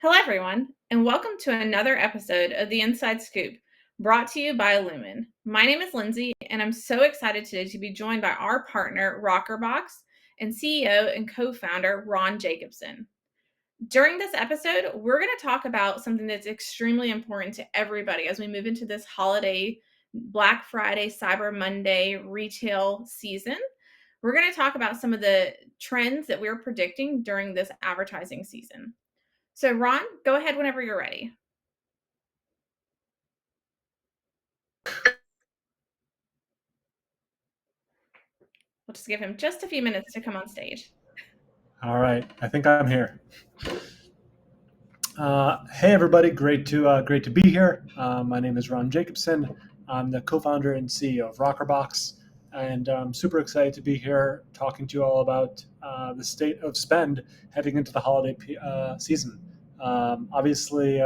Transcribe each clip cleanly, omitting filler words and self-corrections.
Hello, everyone, and welcome to another episode of the Inside Scoop, brought to you by Illumin. My name is Lindsay, and I'm so excited today to be joined by our partner, Rockerbox, and CEO and co-founder, Ron Jacobson. During this episode, we're going to talk about something that's extremely important to everybody as we move into this holiday, Black Friday, Cyber Monday retail season. We're going to talk about some of the trends that we're predicting during this advertising season. So, Ron, go ahead whenever you're ready. We'll just give him just a few minutes to come on stage. All right, I think I'm here. Hey everybody, great to be here. My name is Ron Jacobson. I'm the co-founder and CEO of Rockerbox, and I'm super excited to be here talking to you all about the state of spend heading into the holiday season. Obviously,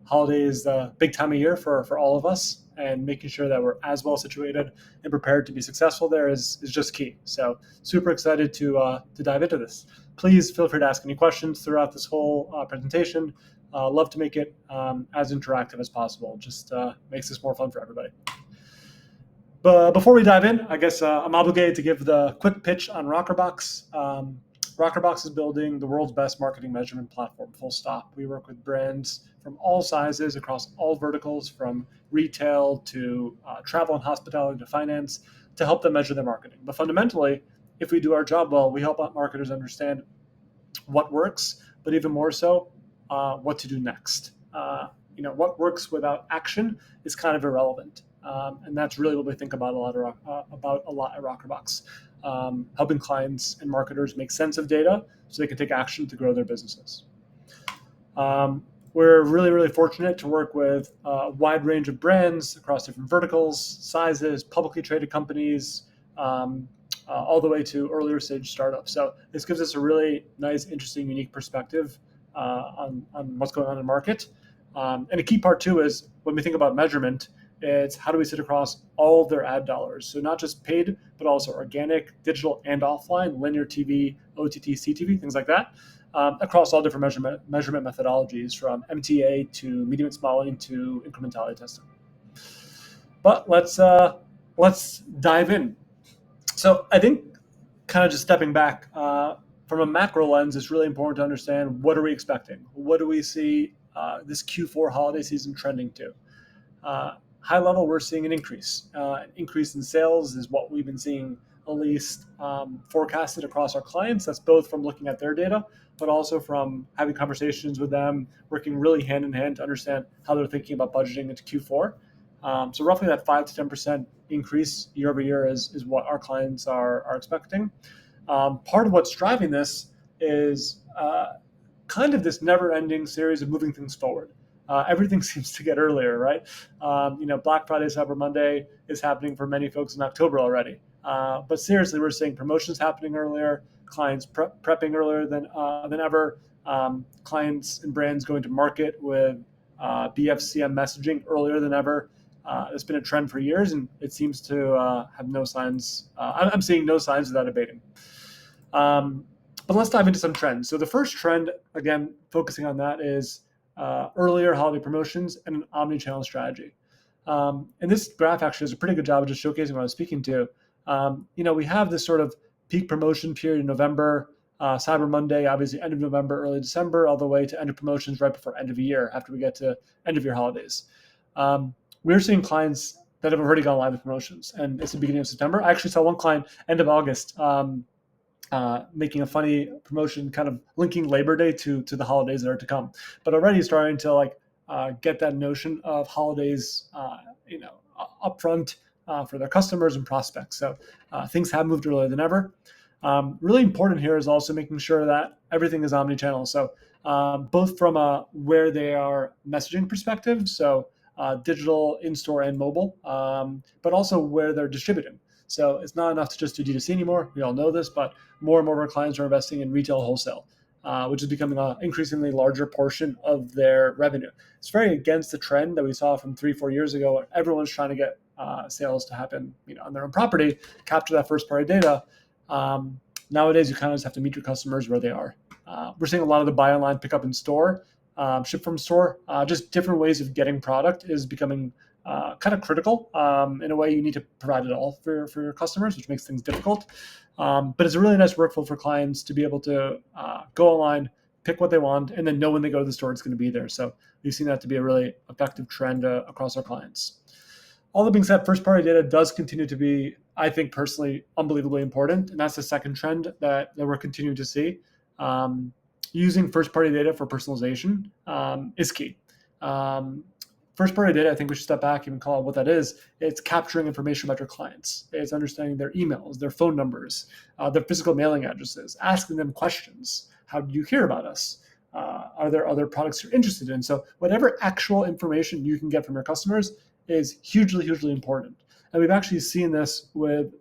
holiday is a big time of year for all of us, and making sure that we're as well situated and prepared to be successful there is just key. So, super excited to dive into this. Please feel free to ask any questions throughout this whole presentation. Love to make it as interactive as possible. Just makes this more fun for everybody. But before we dive in, I guess I'm obligated to give the quick pitch on Rockerbox. Rockerbox is building the world's best marketing measurement platform, full stop. We work with brands from all sizes across all verticals, from retail to travel and hospitality to finance, to help them measure their marketing. But fundamentally, if we do our job well, we help marketers understand what works, but even more so, what to do next. What works without action is kind of irrelevant, and that's really what we think about a lot at Rockerbox, helping clients and marketers make sense of data so they can take action to grow their businesses. We're really fortunate to work with a wide range of brands across different verticals, sizes, publicly traded companies, all the way to earlier stage startups. So this gives us a really nice, interesting, unique perspective on what's going on in the market. And a key part too is when we think about measurement, it's how do we sit across all of their ad dollars? So not just paid, but also organic, digital, and offline, linear TV, OTT, CTV, things like that, across all different measurement methodologies, from MTA to medium and modeling to incrementality testing. But let's dive in. So I think kind of just stepping back from a macro lens, it's really important to understand what are we expecting? What do we see this Q4 holiday season trending to? High level, we're seeing an increase. An increase in sales is what we've been seeing at least forecasted across our clients. That's both from looking at their data, but also from having conversations with them, working really hand in hand to understand how they're thinking about budgeting into Q4. So roughly that 5 to 10% increase year over year is what our clients are expecting. Part of what's driving this is kind of this never-ending series of moving things forward. Everything seems to get earlier, right? Black Friday, Cyber Monday is happening for many folks in October already. But seriously, we're seeing promotions happening earlier, clients prepping earlier than ever, clients and brands going to market with BFCM messaging earlier than ever. It's been a trend for years, and it seems to have no signs. I'm seeing no signs of that abating. But let's dive into some trends. So the first trend, again, focusing on that, is earlier holiday promotions and an omni-channel strategy. And this graph actually does a pretty good job of just showcasing what I was speaking to. We have this sort of peak promotion period in November, Cyber Monday, obviously end of November, early December, all the way to end of promotions right before end of year, after we get to end of year holidays. We're seeing clients that have already gone live with promotions, and it's the beginning of September. I actually saw one client end of August making a funny promotion, kind of linking Labor Day to the holidays that are to come, but already starting to get that notion of holidays, upfront for their customers and prospects. So things have moved earlier than ever. Really important here is also making sure that everything is omni-channel. So both from a where they are messaging perspective, so digital, in-store, and mobile, but also where they're distributing. So it's not enough to just do D2C anymore. We all know this, but more and more of our clients are investing in retail wholesale, which is becoming an increasingly larger portion of their revenue. It's very against the trend that we saw from 3-4 years ago, where everyone's trying to get sales to happen, on their own property, capture that first-party data. Nowadays, you kind of just have to meet your customers where they are. We're seeing a lot of the buy online, pick up in store ship from store. Just different ways of getting product is becoming kind of critical. In a way, you need to provide it all for your customers, which makes things difficult. But it's a really nice workflow for clients to be able to go online, pick what they want, and then know when they go to the store it's going to be there. So we've seen that to be a really effective trend across our clients. All that being said, first-party data does continue to be, I think personally, unbelievably important, and that's the second trend that we're continuing to see. Using first-party data for personalization is key. First-party data, I think we should step back and call it what that is. It's capturing information about your clients. It's understanding their emails, their phone numbers, their physical mailing addresses, asking them questions. How did you hear about us? Are there other products you're interested in? So whatever actual information you can get from your customers is hugely, hugely important. And we've actually seen this with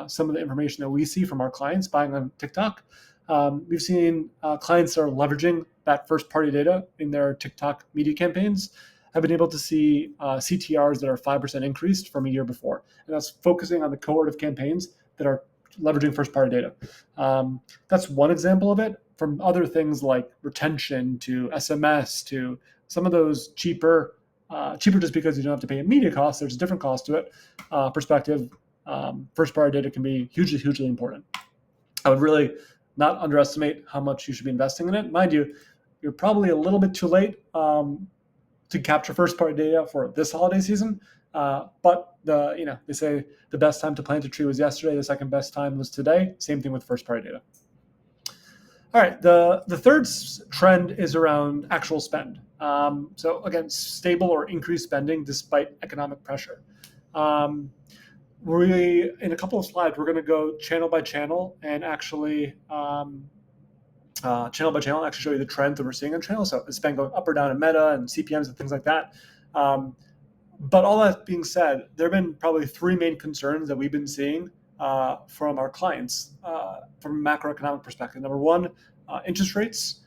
some of the information that we see from our clients buying on TikTok. We've seen clients that are leveraging that first-party data in their TikTok media campaigns have been able to see CTRs that are 5% increased from a year before. And that's focusing on the cohort of campaigns that are leveraging first-party data. That's one example of it. From other things like retention to SMS to some of those cheaper just because you don't have to pay a media cost, there's a different cost to it, perspective, first-party data can be hugely, hugely important. I would really not underestimate how much you should be investing in it. Mind you, you're probably a little bit too late to capture first-party data for this holiday season. But they say the best time to plant a tree was yesterday. The second best time was today. Same thing with first-party data. All right, the third trend is around actual spend. So again, stable or increased spending despite economic pressure. In a couple of slides, we're going to go channel by channel and actually show you the trends that we're seeing on channels. So is spend going up or down in Meta and CPMs and things like that. But all that being said, there have been probably three main concerns that we've been seeing from our clients from a macroeconomic perspective. Number one, interest rates.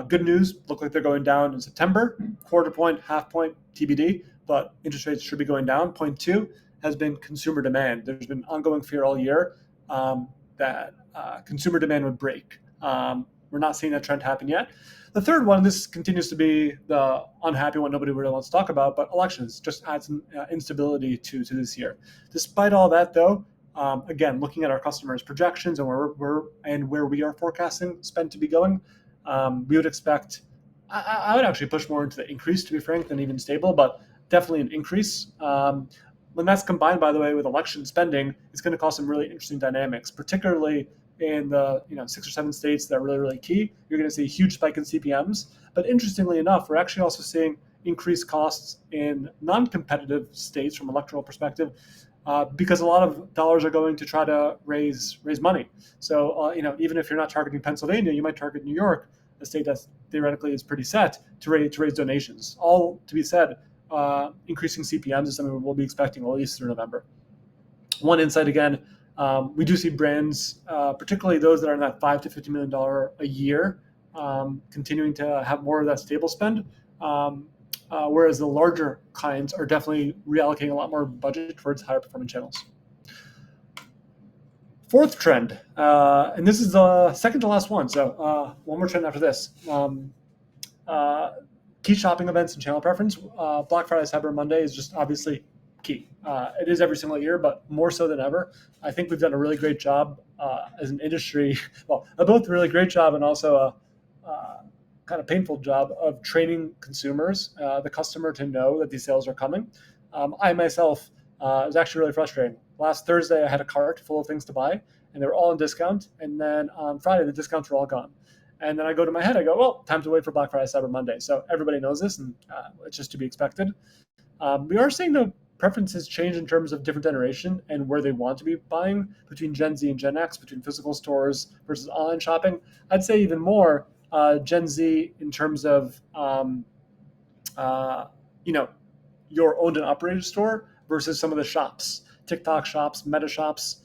Good news, look like they're going down in September, quarter point, half point, TBD, but interest rates should be going down. Point two has been consumer demand. There's been ongoing fear all year that consumer demand would break. We're not seeing that trend happen yet. The third one, this continues to be the unhappy one nobody really wants to talk about, but elections just add some instability to this year. Despite all that, though, again, looking at our customers' projections and where we are forecasting spend to be going, we would expect. I would actually push more into the increase, to be frank, than even stable, but definitely an increase. When that's combined, by the way, with election spending, it's going to cause some really interesting dynamics, particularly in the 6 or 7 states that are really, really key. You're going to see a huge spike in CPMs. But interestingly enough, we're actually also seeing increased costs in non-competitive states from an electoral perspective because a lot of dollars are going to try to raise money. So even if you're not targeting Pennsylvania, you might target New York, a state that theoretically is pretty set to raise donations. All to be said, increasing CPMs is something we'll be expecting at least through November. One insight again, we do see brands, particularly those that are in that $5 to $50 million a year, continuing to have more of that stable spend, whereas the larger clients are definitely reallocating a lot more budget towards higher performing channels. Fourth trend, and this is the second to last one, so one more trend after this. Key shopping events and channel preference. Black Friday, Cyber Monday is just obviously key. It is every single year, but more so than ever. I think we've done a really great job as an industry. Well, both a really great job and also a kind of painful job of training consumers, the customer, to know that these sales are coming. I myself, it was actually really frustrating. Last Thursday, I had a cart full of things to buy, and they were all on discount. And then on Friday, the discounts were all gone. And then I go to my head, I go, well, time to wait for Black Friday, Cyber Monday. So everybody knows this, and it's just to be expected. We are seeing the preferences change in terms of different generation and where they want to be buying between Gen Z and Gen X, between physical stores versus online shopping. I'd say even more Gen Z in terms of, your owned and operated store versus some of the shops, TikTok shops, Meta shops.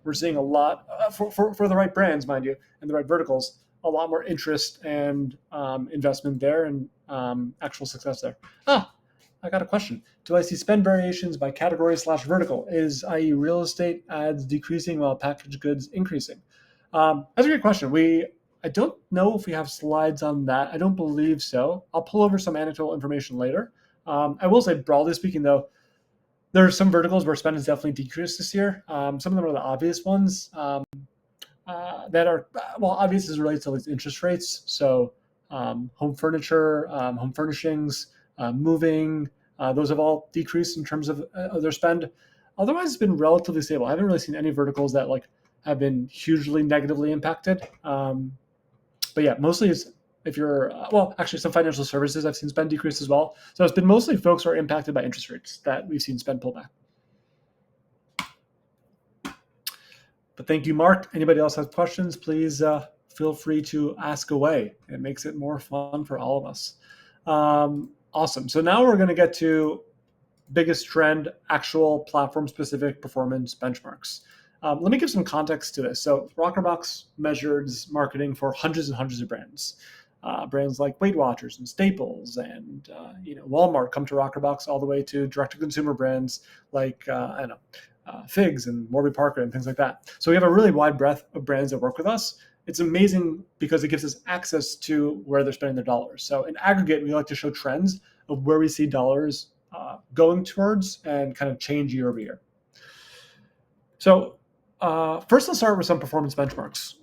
We're seeing a lot for the right brands, mind you, and the right verticals, a lot more interest and investment there and actual success there. I got a question. Do I see spend variations by category/vertical? I.e. real estate ads decreasing while packaged goods increasing? That's a great question. We I don't know if we have slides on that. I don't believe so. I'll pull over some anecdotal information later. I will say, broadly speaking, though, there are some verticals where spend has definitely decreased this year. Some of them are the obvious ones that are, well, obvious as it relates to interest rates. So home furniture, home furnishings, moving, those have all decreased in terms of their spend. Otherwise, it's been relatively stable. I haven't really seen any verticals that have been hugely negatively impacted. But yeah, mostly it's if you're well, actually, some financial services I've seen spend decrease as well. So it's been mostly folks who are impacted by interest rates that we've seen spend pull back. But thank you, Mark. Anybody else has questions, please feel free to ask away. It makes it more fun for all of us. Awesome. So now we're going to get to biggest trend, actual platform-specific performance benchmarks. Let me give some context to this. So Rockerbox measures marketing for hundreds and hundreds of brands. Brands like Weight Watchers and Staples and Walmart come to Rockerbox, all the way to direct-to-consumer brands like Figs and Warby Parker and things like that. So we have a really wide breadth of brands that work with us. It's amazing because it gives us access to where they're spending their dollars. So in aggregate, we like to show trends of where we see dollars going towards and kind of change year over year. So first, let's start with some performance benchmarks.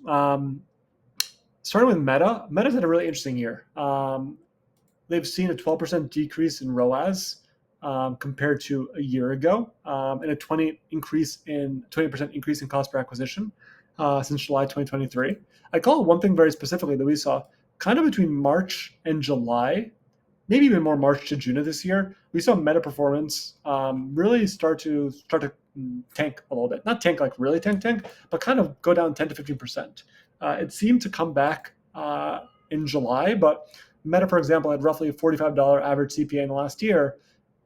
Starting with Meta. Meta's had a really interesting year. They've seen a 12% decrease in ROAS compared to a year ago, and a 20% increase in cost per acquisition since July 2023. I call it one thing very specifically that we saw kind of between March and July, maybe even more March to June of this year. We saw Meta performance really start to tank a little bit. Not tank like really tank, but kind of go down 10 to 15%. It seemed to come back in July, but Meta, for example, had roughly a $45 average CPA in the last year.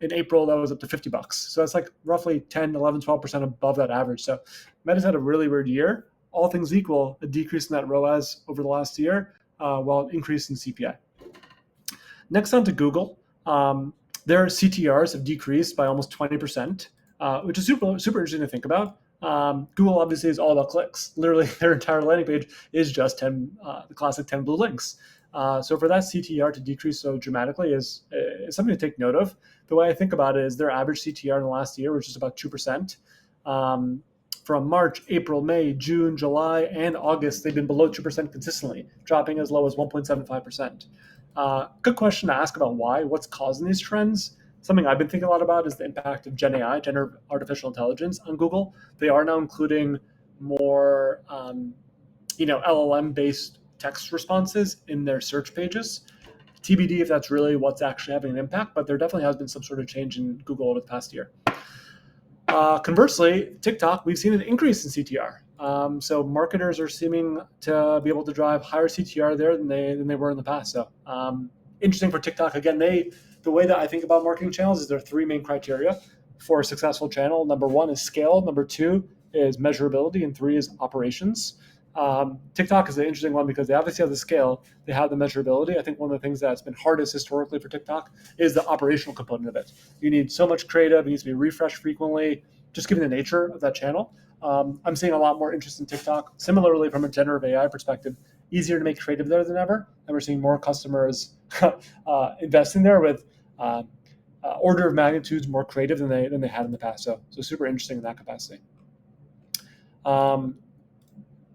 In April, that was up to $50. So that's like roughly 10, 11, 12% above that average. So Meta's had a really weird year. All things equal, a decrease in that ROAS over the last year, while an increase in CPI. Next on to Google. Their CTRs have decreased by almost 20%, which is super interesting to think about. Google obviously is all about clicks. Literally, their entire landing page is just the classic 10 blue links. So for that CTR to decrease so dramatically is something to take note of. The way I think about it is their average CTR in the last year was just about 2%. From March, April, May, June, July, and August, they've been below 2% consistently, dropping as low as 1.75%. Good question to ask about why. What's causing these trends? Something I've been thinking a lot about is the impact of Gen AI, generative artificial intelligence, on Google. They are now including more, LLM-based text responses in their search pages. TBD if that's really what's actually having an impact, but there definitely has been some sort of change in Google over the past year. Conversely, TikTok, we've seen an increase in CTR. So marketers are seeming to be able to drive higher CTR there than they were in the past. So interesting for TikTok. Again, the way that I think about marketing channels is there are three main criteria for a successful channel. Number one is scale. Number two is measurability. And three is operations. TikTok is an interesting one because they obviously have the scale, they have the measurability. I think one of the things that's been hardest historically for TikTok is the operational component of it. You need so much creative, it needs to be refreshed frequently, just given the nature of that channel. I'm seeing a lot more interest in TikTok. Similarly, from a generative AI perspective, easier to make creative there than ever. And we're seeing more customers investing there with order of magnitudes more creative than they had in the past. So super interesting in that capacity.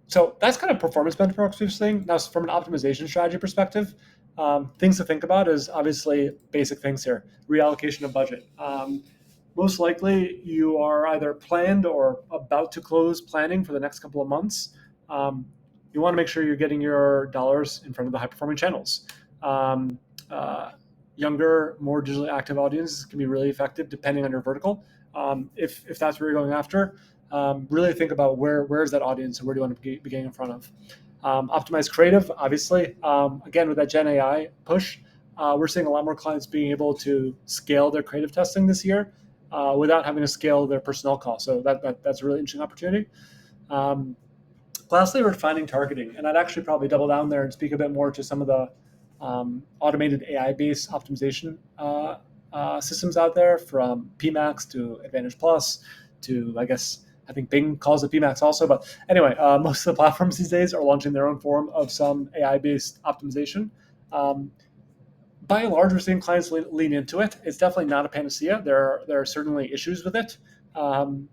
So that's kind of performance benchmarks we've seen. Now, from an optimization strategy perspective, things to think about is obviously basic things here. Reallocation of budget. Most likely, you are either planned or about to close planning for the next couple of months. You want to make sure you're getting your dollars in front of the high-performing channels. Younger, more digitally active audiences can be really effective depending on your vertical. If that's where you're going after, really think about where is that audience and where do you want to be getting in front of. Optimize creative, obviously. Again, with that Gen AI push, we're seeing a lot more clients being able to scale their creative testing this year without having to scale their personnel costs. So that's a really interesting opportunity. Lastly, refining targeting. And I'd actually probably double down there and speak a bit more to some of the automated AI-based optimization systems out there, from PMax to Advantage Plus to, I guess, I think Bing calls it PMax also. But anyway, most of the platforms these days are launching their own form of some AI-based optimization. By and large, we're seeing clients lean into it. It's definitely not a panacea. There are certainly issues with it. Um,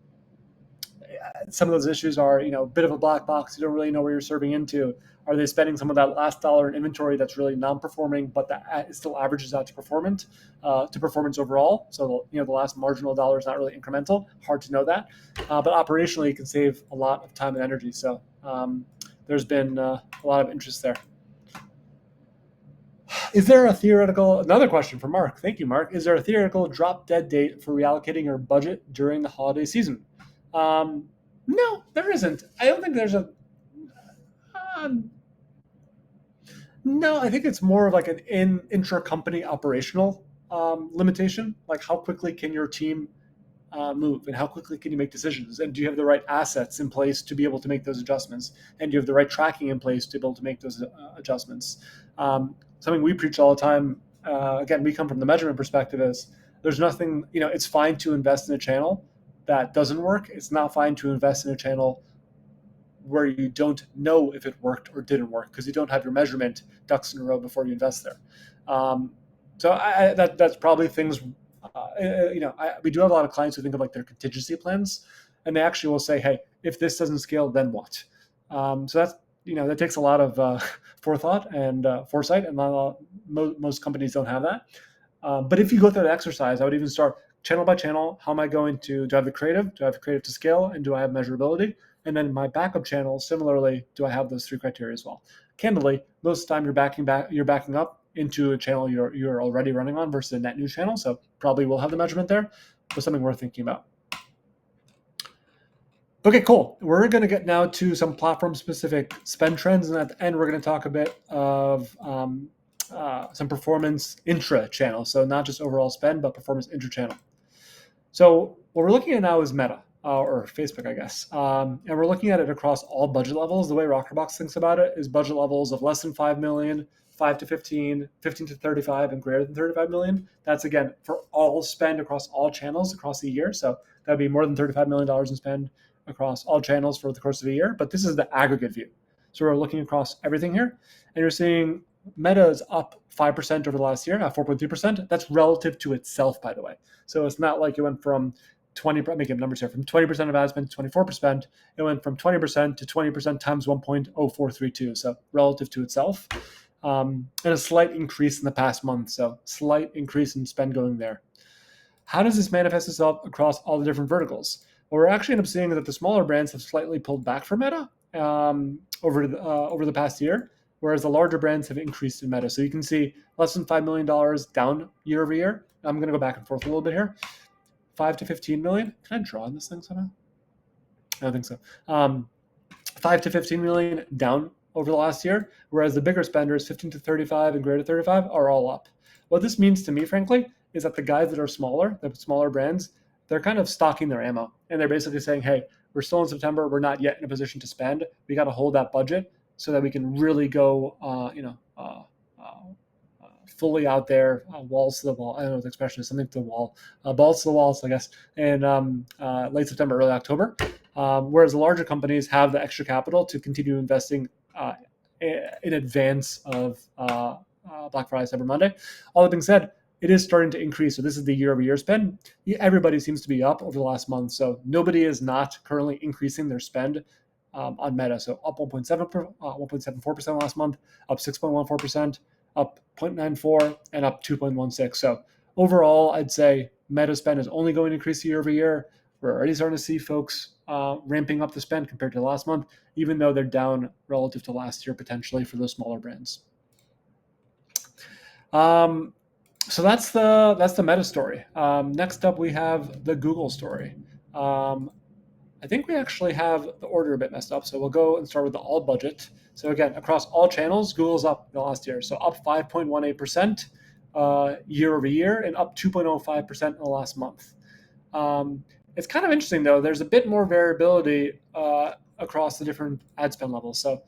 some of those issues are, a bit of a black box. You don't really know where you're serving into. Are they spending some of that last dollar in inventory that's really non-performing, but that it still averages out to performance overall? So the last marginal dollar is not really incremental. Hard to know that, but operationally, it can save a lot of time and energy. So there's been a lot of interest there. Is there another question from Mark? Thank you, Mark. Is there a theoretical drop dead date for reallocating your budget during the holiday season? No, there isn't. I don't think there's a. Um, no, I think it's more of like an intra-company operational limitation. Like, how quickly can your team move, and how quickly can you make decisions, and do you have the right assets in place to be able to make those adjustments, and do you have the right tracking in place to be able to make those adjustments. Something we preach all the time, again, we come from the measurement perspective, is there's nothing, it's fine to invest in a channel that doesn't work. It's not fine to invest in a channel where you don't know if it worked or didn't work, because you don't have your measurement ducks in a row before you invest there. So that's probably things. We do have a lot of clients who think of like their contingency plans, and they actually will say, "Hey, if this doesn't scale, then what?" So that takes a lot of forethought and foresight, and most companies don't have that. But if you go through the exercise, I would even start channel by channel. How am I going to? Do I have the creative? Do I have the creative to scale? And do I have measurability? And then my backup channel, similarly, do I have those three criteria as well? Candidly, most of the time you're backing up into a channel you're already running on versus a net new channel. So probably will have the measurement there, but something worth thinking about. Okay, cool. We're going to get now to some platform-specific spend trends, and at the end, we're going to talk a bit of some performance intra-channel. So not just overall spend, but performance intra-channel. So what we're looking at now is Meta, or Facebook, I guess. And we're looking at it across all budget levels. The way Rockerbox thinks about it is budget levels of less than 5 million, 5 to 15, 15 to 35, and greater than 35 million. That's, again, for all spend across all channels across the year. So that would be more than $35 million in spend across all channels for the course of a year. But this is the aggregate view. So we're looking across everything here. And you're seeing Meta is up 5% over the last year, at 4.3%. That's relative to itself, by the way. So it's not like it went from 20%, making numbers here, from 20% of ad spend to 24%. It went from 20% to 20% times 1.0432. So relative to itself. And a slight increase in the past month. So slight increase in spend going there. How does this manifest itself across all the different verticals? Well, we're actually end up seeing that the smaller brands have slightly pulled back from Meta over the past year, whereas the larger brands have increased in Meta. So you can see less than $5 million down year over year. I'm going to go back and forth a little bit here. 5 to 15 million. Can I draw on this thing somehow? I don't think so. 5 to 15 million down over the last year, whereas the bigger spenders, 15 to 35 and greater 35, are all up. What this means to me, frankly, is that the guys that are smaller, the smaller brands, they're kind of stocking their ammo, and they're basically saying, "Hey, we're still in September. We're not yet in a position to spend. We got to hold that budget so that we can really go, fully out there, walls to the wall." I don't know what the expression is, something to the wall, balls to the walls, I guess, in late September, early October. Whereas the larger companies have the extra capital to continue investing in advance of Black Friday, Cyber Monday. All that being said, it is starting to increase. So this is the year-over-year spend. Everybody seems to be up over the last month. So nobody is not currently increasing their spend on Meta. So up 1.74% last month, up 6.14%, up 0.94, and up 2.16. So overall, I'd say Meta spend is only going to increase year over year. We're already starting to see folks ramping up the spend compared to last month, even though they're down relative to last year potentially for those smaller brands. So that's the Meta story. Next up, we have the Google story. I think we actually have the order a bit messed up, so we'll go and start with the all budget. So again, across all channels, Google's up the last year. So up 5.18% year over year, and up 2.05% in the last month. It's kind of interesting, though. There's a bit more variability across the different ad spend levels. So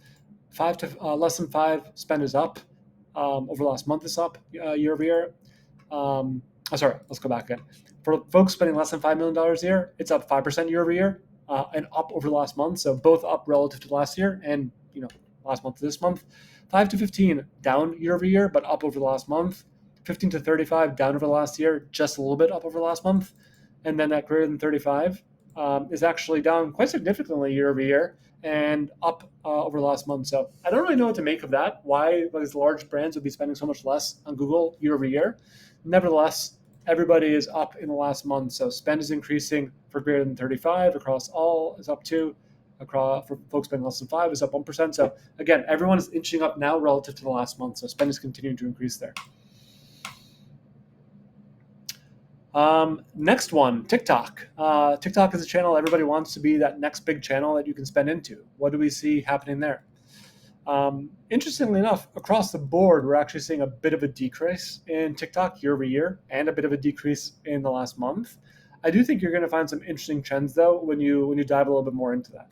less than 5 spend is up. Over the last month is up year over year. Sorry, let's go back again. For folks spending less than $5 million a year, it's up 5% year over year. and up over the last month. So both up relative to last year and last month to this month. 5 to 15 down year over year, but up over the last month. 15 to 35 down over the last year, just a little bit up over the last month. And then that greater than 35 is actually down quite significantly year over year and up over the last month. So I don't really know what to make of that. Why these large brands would be spending so much less on Google year over year. Nevertheless, everybody is up in the last month. So spend is increasing for greater than 35 across all is up 2. Across for folks spending less than 5 is up 1%. So again, everyone is inching up now relative to the last month. So spend is continuing to increase there. Next one, TikTok. TikTok is a channel everybody wants to be that next big channel that you can spend into. What do we see happening there? Interestingly enough, across the board, we're actually seeing a bit of a decrease in TikTok year over year and a bit of a decrease in the last month. I do think you're going to find some interesting trends, though, when you dive a little bit more into that.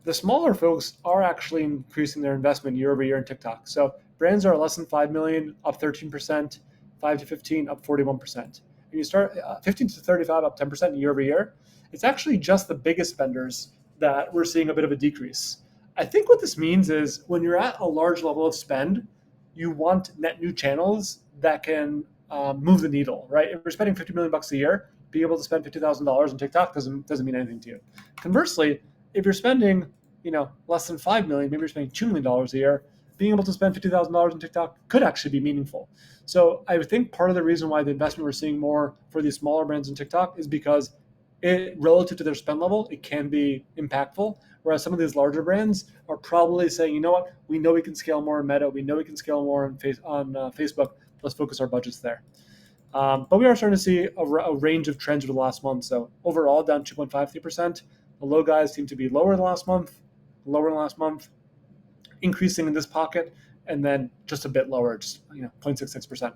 The smaller folks are actually increasing their investment year over year in TikTok. So brands are less than 5 million, up 13%, 5 to 15, up 41%. And you start 15 to 35, up 10% year over year. It's actually just the biggest spenders that we're seeing a bit of a decrease. I think what this means is when you're at a large level of spend, you want net new channels that can move the needle, right? If you're spending $50 million a year, being able to spend $50,000 on TikTok doesn't mean anything to you. Conversely, if you're spending less than 5 million, maybe you're spending $2 million a year, being able to spend $50,000 on TikTok could actually be meaningful. So I would think part of the reason why the investment we're seeing more for these smaller brands in TikTok is because relative to their spend level, it can be impactful. Whereas some of these larger brands are probably saying, you know what, we know we can scale more in Meta, we know we can scale more on Facebook. Let's focus our budgets there. But we are starting to see a range of trends over the last month. So overall, down 2.53%. The low guys seem to be lower than last month, increasing in this pocket, and then just a bit lower, just 0.66%.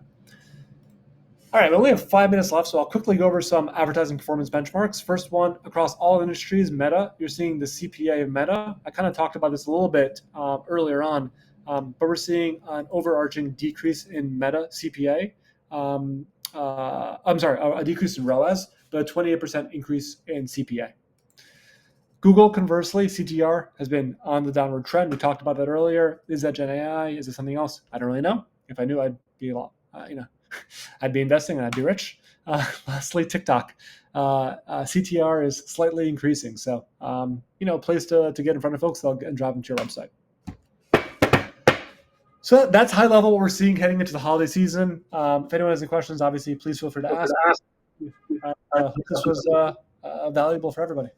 All right, we only have 5 minutes left, so I'll quickly go over some advertising performance benchmarks. First one, across all industries, Meta. You're seeing the CPA of Meta. I kind of talked about this a little bit earlier on, but we're seeing an overarching decrease in Meta CPA. A decrease in ROAS, but a 28% increase in CPA. Google, conversely, CTR has been on the downward trend. We talked about that earlier. Is that Gen AI? Is it something else? I don't really know. If I knew, I'd be a lot, I'd be investing and I'd be rich. Lastly, TikTok. CTR is slightly increasing. So, a place to get in front of folks and drive them to your website. So that's high level what we're seeing heading into the holiday season. If anyone has any questions, obviously, please feel free to ask. Hope this was valuable for everybody.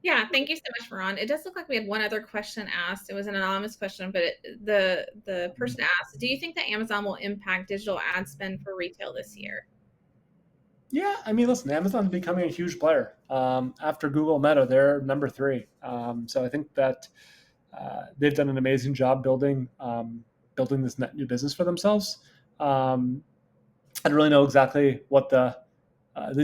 Yeah, thank you so much, Ron. It does look like we had one other question asked. It was an anonymous question, but the person asked, do you think that Amazon will impact digital ad spend for retail this year? Yeah, I mean, listen, Amazon's becoming a huge player. After Google, Meta, they're number 3. So I think that they've done an amazing job building this net new business for themselves. I don't really know exactly what the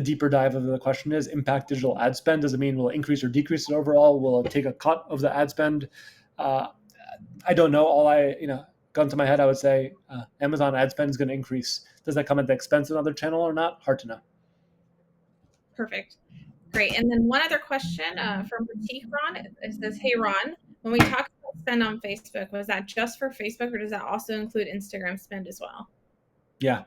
deeper dive of the question is. Impact digital ad spend. Does it mean will it increase or decrease it overall? Will it take a cut of the ad spend? I don't know. Gun to my head, I would say Amazon ad spend is going to increase. Does that come at the expense of another channel or not? Hard to know. Perfect. Great. And then one other question from Pratik Ron. It says, hey, Ron, when we talk about spend on Facebook, was that just for Facebook or does that also include Instagram spend as well? Yeah,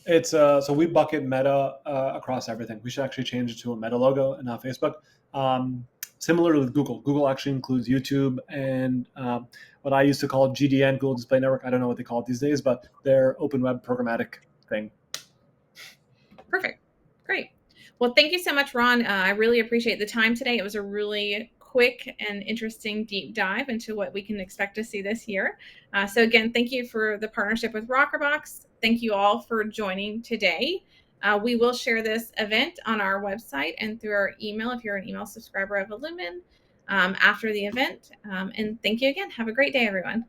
it's so we bucket Meta across everything. We should actually change it to a Meta logo and not Facebook. Similar with Google. Google actually includes YouTube and what I used to call GDN, Google Display Network. I don't know what they call it these days, but their open web programmatic thing. Perfect. Great. Well, thank you so much, Ron. I really appreciate the time today. It was a really quick and interesting deep dive into what we can expect to see this year. So again, thank you for the partnership with Rockerbox. Thank you all for joining today. We will share this event on our website and through our email if you're an email subscriber of Illumin after the event. And thank you again. Have a great day, everyone.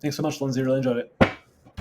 Thanks so much, Lindsay. Really enjoyed it.